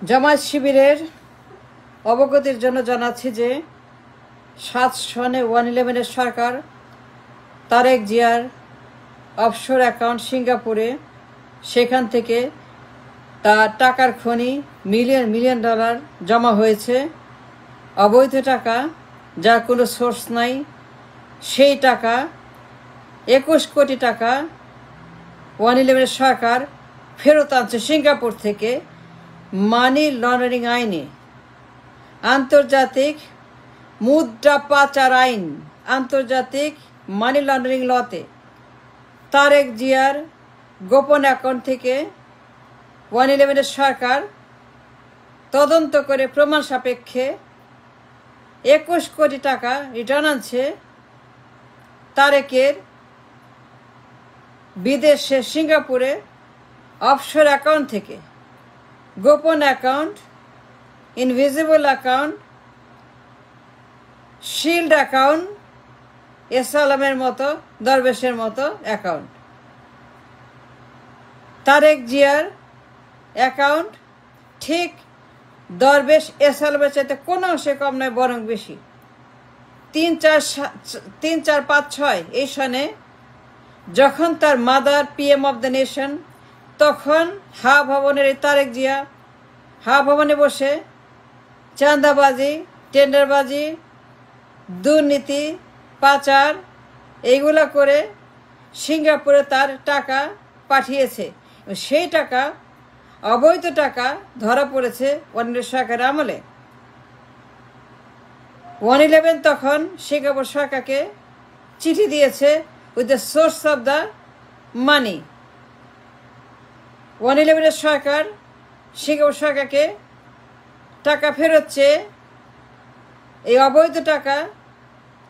জামায়াত শিবিরের অবগতির জন্য জানাচ্ছি যে 7 সনে 111 সরকার তারেক জিয়ার অফশোর অ্যাকাউন্ট সিঙ্গাপুরে, সেখান থেকে তার টাকার খনি মিলিয়ন ডলার জমা হয়েছে। অবৈধ টাকা, যার কোনো সোর্স নাই, সেই টাকা 21 কোটি টাকা 111 সরকার ফেরত আনছে সিঙ্গাপুর থেকে মানি লন্ডারিং আইনে। আন্তর্জাতিক মুদ্রা পাচার আইন, আন্তর্জাতিক মানি লন্ডারিং লতে তারেক জিয়ার গোপন অ্যাকাউন্ট থেকে 111 সরকার তদন্ত করে প্রমাণ সাপেক্ষে 21 কোটি টাকা রিটার্ন আনছে তারেকের বিদেশে সিঙ্গাপুরে অফশোর অ্যাকাউন্ট থেকে। গোপন account, invisible account, shield account, এসালামের মতো দরবেশের মতো অ্যাকাউন্ট। তারেক জিয়ার অ্যাকাউন্ট ঠিক দরবেশ এসালামের চাইতে কোনো অংশে কম নয়, বরং বেশি। 3, 4, 5, 6 এই সনে যখন তার mother PM of the nation, তখন হা ভবনের এই তারেক জিয়া হা ভবনে বসে চাঁদাবাজি, টেন্ডারবাজি, দুর্নীতি, পাচার এইগুলা করে সিঙ্গাপুরে তার টাকা পাঠিয়েছে। সেই টাকা, অবৈধ টাকা ধরা পড়েছে 111 সরকারের আমলে। 111 তখন সিঙ্গাপুর সরকারকে চিঠি দিয়েছে with the source of the money. 111 Sarkar Singapore সরকারকে টাকা ফেরত চেয়ে এই অবৈধ টাকা,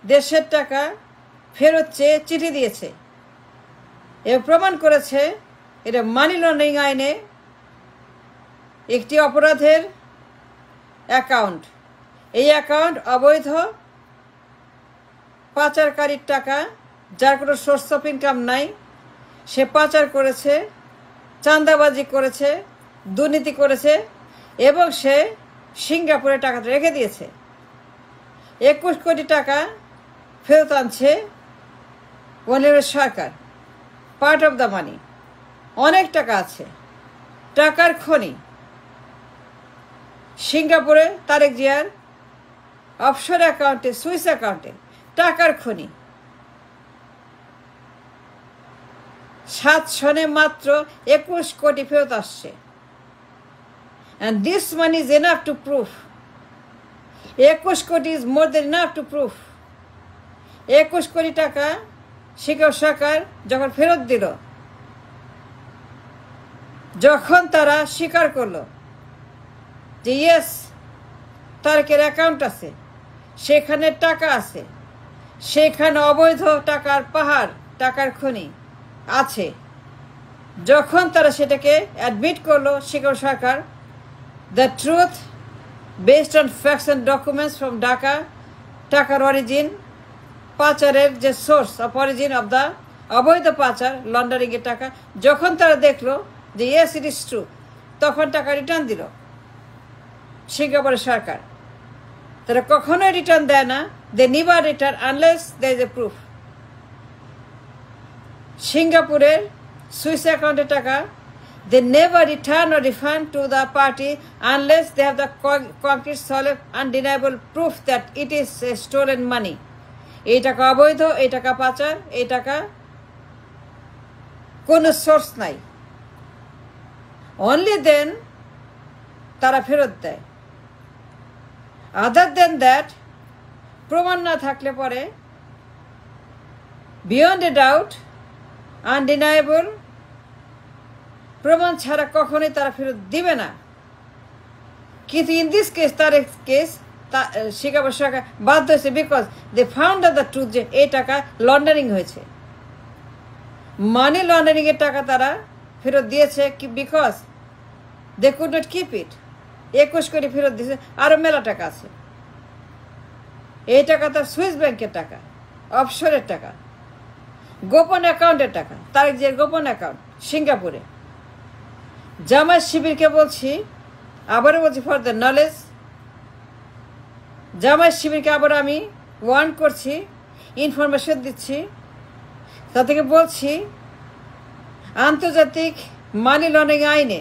দেশের টাকা ফেরত চেয়ে চিঠি দিয়েছে এবং প্রমাণ করেছে এটা মানি লন্ডারিং আইনে একটি অপরাধের অ্যাকাউন্ট। এই অ্যাকাউন্ট অবৈধ পাচারকারীর টাকা, যার কোনো সোর্স অফ ইনকাম নাই, সে পাচার করেছে, চাঁদাবাজি করেছে, দুর্নীতি করেছে এবং সে সিঙ্গাপুরে টাকাটা রেখে দিয়েছে। 21 কোটি টাকা ফেরত আনছে 111 সরকার, পার্ট অফ দ্য মানি। অনেক টাকা আছে, টাকার খনি সিঙ্গাপুরে তারেক জিয়ার অফশোর অ্যাকাউন্টে, সুইস অ্যাকাউন্টে টাকার খনি। 7 সনে মাত্র 21 কোটি ফেরত আসছে। And this money is enough to prove. 21 কোটি is more than enough to prove. 21 কোটি টাকা সিঙ্গাপুর সরকার যখন ফেরত দিল, যখন তারা স্বীকার করলো যে ইয়েস তারেকের অ্যাকাউন্ট আছে, সেখানে টাকা আছে, সেখানে অবৈধ টাকার পাহাড়, টাকার খনি আছে, যখন তারা সেটাকে অ্যাডমিট করলো Singapore Sarkar, the truth based on facts and documents from Dhaka, টাকার অরিজিন, পাচারের যে source of origin of the অবৈধ পাচার, লন্ডারিংয়ের টাকা, যখন তারা দেখলো যে ইয়েস ইট ইজ ট্রু, তখন টাকা রিটার্ন দিল সিঙ্গাপুরের সরকার। তারা কখনোই রিটার্ন দেয় না, they never return unless there is a proof. সিঙ্গাপুরের সুইস অ্যাকাউন্টের টাকা they never return or refund to the party unless they have the concrete, solid, undeniable proof that it is stolen money. এই টাকা অবৈধ, এই টাকা পাচার, এই টাকা কোনো সোর্স নাই। অনলি দেন তারা ফেরত দেয়। আদার দেন দ্যাট, প্রমাণ না থাকলে পরে বিয়ন্ড এ ডাউট, আনডিনায়েবল, প্রমাণ ছাড়া কখনোই তারা ফেরত দিবে না। কিন্তু ইন দিস কেস, তার কেস সিঙ্গাপুর সরকার বাধ্য হয়েছে, because they found out the truth যে এই টাকা লন্ডারিং হয়েছে, মানি লন্ডারিং এর টাকা তারা ফেরত দিয়েছে, because they could not keep it. 21 কোটি ফেরত দিয়েছে, আরো মেলা টাকা আছে। এই টাকা তার সুইস ব্যাংকের টাকা, অফশোরের টাকা, গোপন অ্যাকাউন্টের টাকা, তারেক জিয়ার গোপন অ্যাকাউন্ট সিঙ্গাপুরে। জামায়াত শিবিরকে বলছি, আবারও বলছি ফর দ্য নলেজ, জামায়াত শিবিরকে আবার আমি ওয়ার্ন করছি, ইনফরমেশন দিচ্ছি, তা থেকে বলছি আন্তর্জাতিক মানি লন্ডারিং আইনে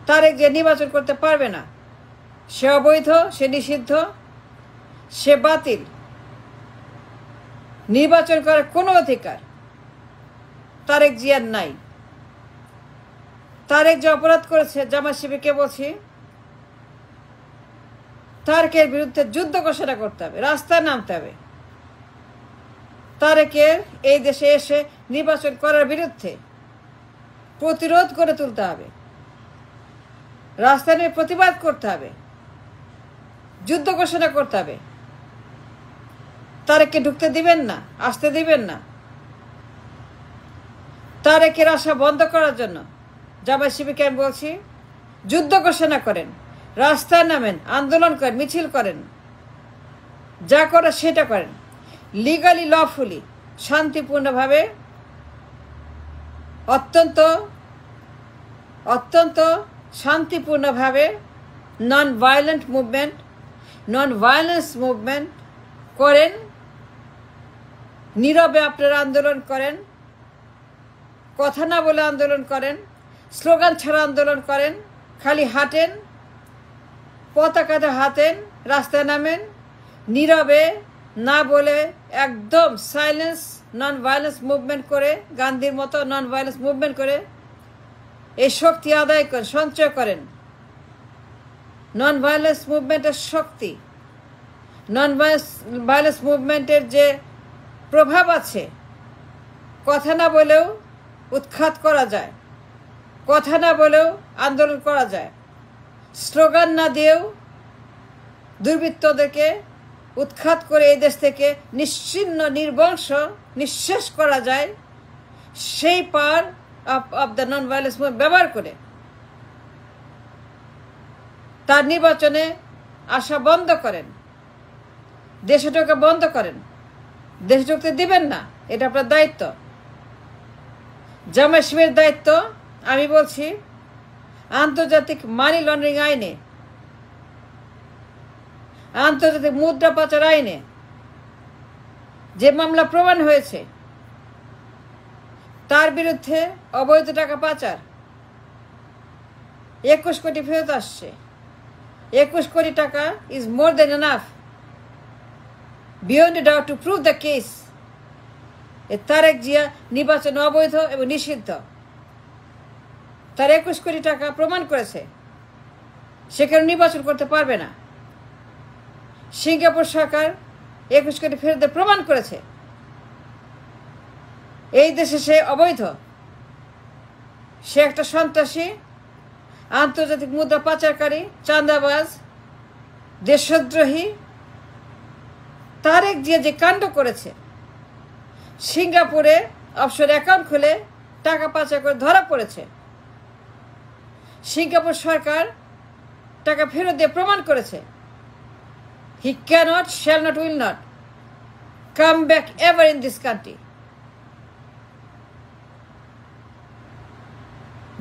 তারেক যে নির্বাচন করতে পারবে না, সে অবৈধ, সে নিষিদ্ধ, সে বাতিল। নির্বাচন করার কোনো অধিকার তারেক জিয়ার নাই। তারেক যে অপরাধ করেছে, জামায়াত শিবিরকে বলছি তারেকের বিরুদ্ধে যুদ্ধ ঘোষণা করতে হবে, রাস্তায় নামতে হবে। তারেকের এই দেশে এসে নির্বাচন করার বিরুদ্ধে প্রতিরোধ করে তুলতে হবে, রাস্তায় নিয়ে প্রতিবাদ করতে হবে, যুদ্ধ ঘোষণা করতে হবে। তারেককে ঢুকতে দিবেন না, আসতে দিবেন না। তারেকের আশা বন্ধ করার জন্য জামায়াত শিবিরকে আমি বলছি যুদ্ধ ঘোষণা করেন, রাস্তায় নামেন, আন্দোলন করেন, মিছিল করেন, যা করার সেটা করেন, লিগালি লফুলি, শান্তিপূর্ণভাবে, অত্যন্ত অত্যন্ত শান্তিপূর্ণভাবে, নন violent movement, non violence movement করেন। নীরবে আপনারা আন্দোলন করেন, কথা না বলে আন্দোলন করেন, স্লোগান ছাড়া আন্দোলন করেন, খালি হাঁটেন, পতাকাতে হাতেন, রাস্তায় নামেন, নীরবে না বলে একদম সাইলেন্স, নন ভায়োলেন্স মুভমেন্ট করে, গান্ধীর মতো নন ভায়োলেন্স মুভমেন্ট করে এই শক্তি আদায় করেন, সঞ্চয় করেন। নন ভায়োলেন্স মুভমেন্টের শক্তি, নন ভায়োলেন্স মুভমেন্টের যে প্রভাব আছে, কথা না বলেও উৎখাত করা যায়, কথা না বলেও আন্দোলন করা যায়, স্লোগান না দিয়েও দুর্বৃত্তদেরকে উৎখাত করে এই দেশ থেকে নিশ্চিহ্ন, নির্বংশ, নিঃশেষ করা যায়। সেই power of the non violence movement ব্যবহার করে তার নির্বাচনে আসা বন্ধ করেন, দেশে ঢোকা বন্ধ করেন, দেশে ঢুকতে দিবেন না। এটা আপনার দায়িত্ব, জামায়াত শিবিরের দায়িত্ব। আমি বলছি আন্তর্জাতিক মানি লন্ডারিং আইনে, আন্তর্জাতিক মুদ্রা পাচার আইনে যে মামলা প্রমাণ হয়েছে, তার বিরুদ্ধে অবৈধ টাকা পাচার 21 কোটি ফেরত আসছে। 21 কোটি টাকা is more than enough beyond doubt to prove the case. Tarique Zia নির্বাচন অবৈধ এবং নিষিদ্ধ, তার 21 কোটি টাকা প্রমাণ করেছে, সেখানে নির্বাচন করতে পারবে না। সিঙ্গাপুর সরকার 21 কোটি ফেরত প্রমাণ করেছে এই দেশে সে অবৈধ, সে একটা সন্ত্রাসী, আন্তর্জাতিক মুদ্রা পাচারকারী, চাঁদাবাজ, দেশদ্রোহী। তারেক জিয়া যে কাণ্ড করেছে, সিঙ্গাপুরে অফশোর অ্যাকাউন্ট খুলে টাকা পাচার করে ধরা পড়েছে, সিঙ্গাপুর সরকার টাকা ফেরত দিয়ে প্রমাণ করেছে he cannot, shall not, will not come back ever in this country.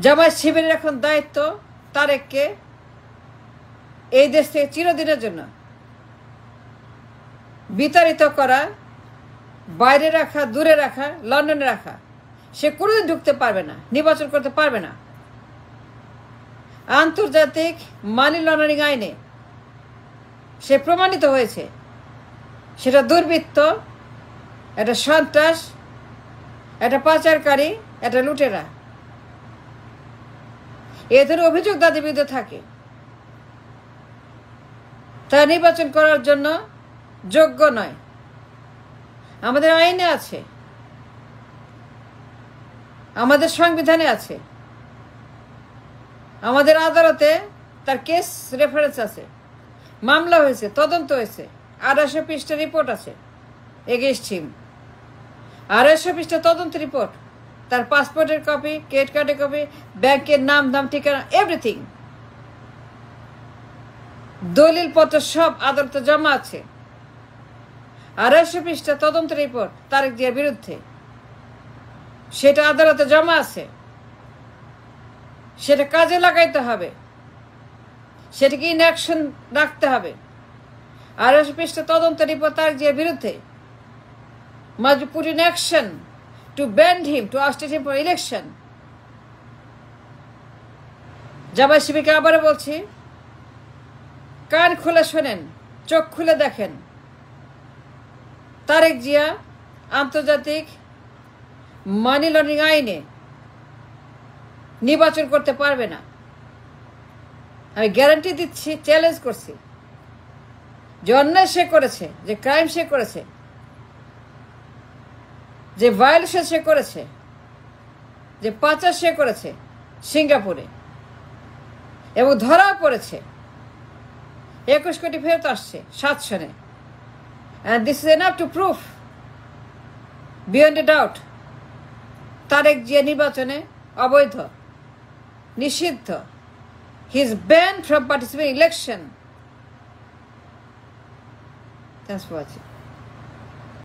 Jamaat শিবিরের এখন দায়িত্ব তারেককে এই দেশ থেকে চিরদিনের জন্য বিতাড়িত করা, বাইরে রাখা, দূরে রাখা, লন্ডনে রাখা। সে কোনোদিন ঢুকতে পারবে না, নির্বাচন করতে পারবে না। আন্তর্জাতিক মানি লন্ডারিং আইনে সে প্রমাণিত হয়েছে সেটা দুর্বৃত্ত, একটা সন্ত্রাস, একটা পাচারকারী, একটা লুটেরা। এদের অভিযোগ তাদের বিরুদ্ধে থাকে, তা নির্বাচন করার জন্য যোগ্য নয়। আমাদের আইনে আছে, আমাদের সংবিধানে আছে, আমাদের আদালতে তার কেস রেফারেন্স আছে, মামলা হয়েছে, তদন্ত হয়েছে, 250 পৃষ্ঠা রিপোর্ট আছে এগেইনস্ট হিম। 250 পৃষ্ঠা তদন্ত রিপোর্ট, তার পাসপোর্টের কপি, ক্রেডিট কার্ডের কপি, ব্যাংকের নাম, ঠিকানা, এভরিথিং, দলিল পত্র সব আদালতে জমা আছে। 250 পৃষ্ঠা তদন্ত রিপোর্ট তারেক জিয়ার বিরুদ্ধে, সেটা আদালতে জমা আছে, সেটা কাজে লাগাইতে হবে। সেটাকে ইন অ্যাকশন রাখতে হবে। আর পৃষ্ঠ তদন্ত রিপোর্ট তারেক জিয়ার বিরুদ্ধে must be put in action to bend him, to oustate him for election. Jamaat শিবিরকে আবারও বলছি, কান খুলে শোনেন, চোখ খুলে দেখেন, তারেক জিয়া আন্তর্জাতিক মানি লন্ডারিং আইনে নির্বাচন করতে পারবে না। আমি গ্যারান্টি দিচ্ছি, চ্যালেঞ্জ করছি, যে অন্যায় সে করেছে, যে ক্রাইম সে করেছে, যে ভায়োলেশন সে করেছে, যে পাচার সে করেছে সিঙ্গাপুরে এবং ধরাও পড়েছে, 21 কোটি ফেরত আসছে 7 সনে, and this is enough to prove beyond a doubt Tarique Zia নির্বাচনে অবৈধ, নিষিদ্ধ, he is banned from participating in election. Thanks for watching.